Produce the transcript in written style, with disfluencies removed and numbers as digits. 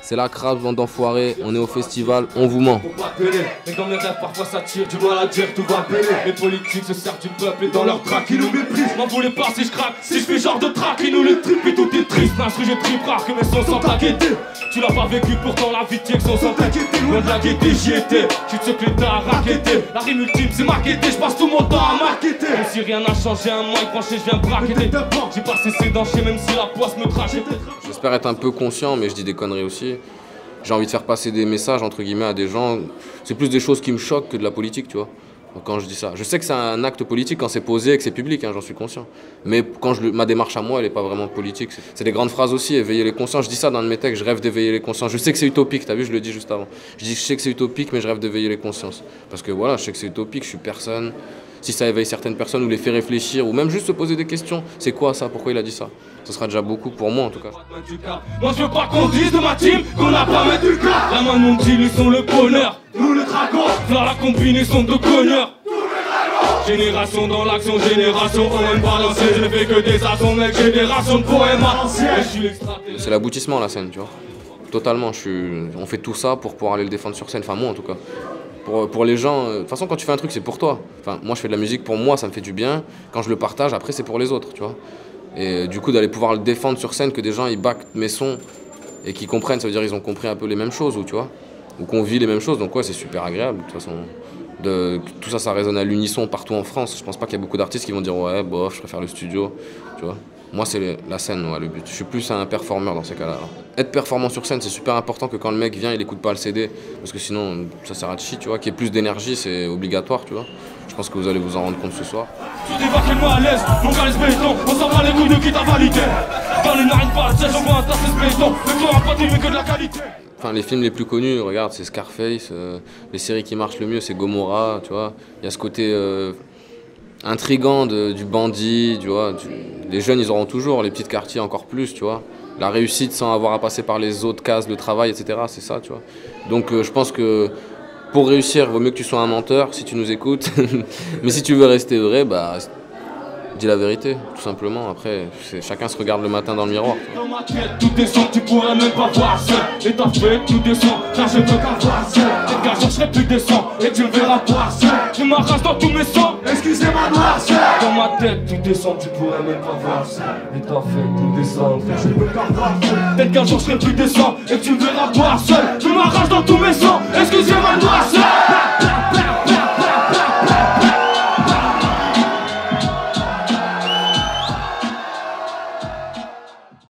C'est la crabe, bande d'enfoirés, on est au festival, on vous ment. Mais dans mes rêves, parfois ça tire, du mal à dire, tout va péter. Les politiques se servent du peuple et dans leur trac, ils nous méprisent. M'en voulez pas si je craque, si je fais genre de trac, ils nous le tripent et tout est triste. L'instru, je tripe rare que mes sons sans t'inquiéter. Tu l'as pas vécu, pourtant la vie que sans t'inquiéter. Loin de la gaieté, j'y étais, tu te sais que l'État a raquetté. La rime ultime, c'est marketé, je passe tout mon temps à marketer. Même si rien n'a changé, un mois branché, je viens braquer. J'ai pas cessé d'enchaîner, même si la poisse me crache. J'espère être un peu conscient, mais je dis des conneries aussi. J'ai envie de faire passer des messages, entre guillemets, à des gens. C'est plus des choses qui me choquent que de la politique, tu vois. Quand je dis ça. Je sais que c'est un acte politique quand c'est posé et que c'est public, hein, j'en suis conscient. Mais quand ma démarche à moi, elle n'est pas vraiment politique. C'est des grandes phrases aussi, éveiller les consciences. Je dis ça dans un de mes textes, je rêve d'éveiller les consciences. Je sais que c'est utopique, t'as vu, je le dis juste avant. Je sais que c'est utopique, mais je rêve d'éveiller les consciences. Parce que voilà, je sais que c'est utopique, je suis personne. Si ça éveille certaines personnes ou les fait réfléchir, ou même juste se poser des questions, c'est quoi ça, pourquoi il a dit ça? Ce sera déjà beaucoup pour moi en tout cas. Moi je veux pas qu'on dise de ma team qu'on n'a pas mis du cas. La main de mon deal, ils sont le bonheur. Nous le dragons, là la combinaison de cogneurs. Génération dans l'action, génération OM balancé. Je ne fais que des actions, mec, génération de poèmes à l'ancienne. C'est l'aboutissement la scène, tu vois. Totalement, on fait tout ça pour pouvoir aller le défendre sur scène, enfin moi en tout cas. Pour les gens, de toute façon quand tu fais un truc c'est pour toi. Enfin moi je fais de la musique pour moi, ça me fait du bien. Quand je le partage, après c'est pour les autres, tu vois. Et du coup d'aller pouvoir le défendre sur scène, que des gens ils backent mes sons et qu'ils comprennent, ça veut dire ils ont compris un peu les mêmes choses, ou tu vois. Ou qu'on vit les mêmes choses, donc ouais c'est super agréable de toute façon. Tout ça, ça résonne à l'unisson partout en France. Je pense pas qu'il y a beaucoup d'artistes qui vont dire ouais bof, je préfère le studio, tu vois. Moi c'est la scène, ouais, le but. Je suis plus un performeur dans ces cas-là. Être performant sur scène, c'est super important que quand le mec vient, il écoute pas le CD, parce que sinon ça sert à chier, tu vois. Qu'il y ait plus d'énergie, c'est obligatoire, tu vois. Je pense que vous allez vous en rendre compte ce soir. Tu débarques-moi à l'aise, mon gars, béton, on s'en bat les couilles de qui t'a validé. Dans les narines pas, j'envoie un tas de béton, le tour a pas mais que de la qualité. Enfin, les films les plus connus, regarde, c'est Scarface. Les séries qui marchent le mieux, c'est Gomorrah, tu vois. Il y a ce côté intrigant du bandit, tu vois. Les jeunes, ils auront toujours, les petits quartiers encore plus, tu vois. La réussite sans avoir à passer par les autres cases, le travail, etc. C'est ça, tu vois. Donc je pense que pour réussir, il vaut mieux que tu sois un menteur, si tu nous écoutes. Mais si tu veux rester vrai, bah dis la vérité, tout simplement. Après, chacun se regarde le matin dans le miroir. Dans ma tête, tout descend, tu pourrais même pas voir seul. Et t'as fait, tout descend, car je veux qu'à voir seul. Et car je serai plus décent, et tu le verras voir seul. Je m'arrache dans tous mes sons, excusez-moi noirceur. Dans ma tête, tout descend, tu pourrais même pas voir seul. Et t'as fait, tout descend, car je veux qu'à voir seul. Et car je serai plus décent, et tu le verras voir seul. Je m'arrache dans tous mes sons, excusez-moi noirceur.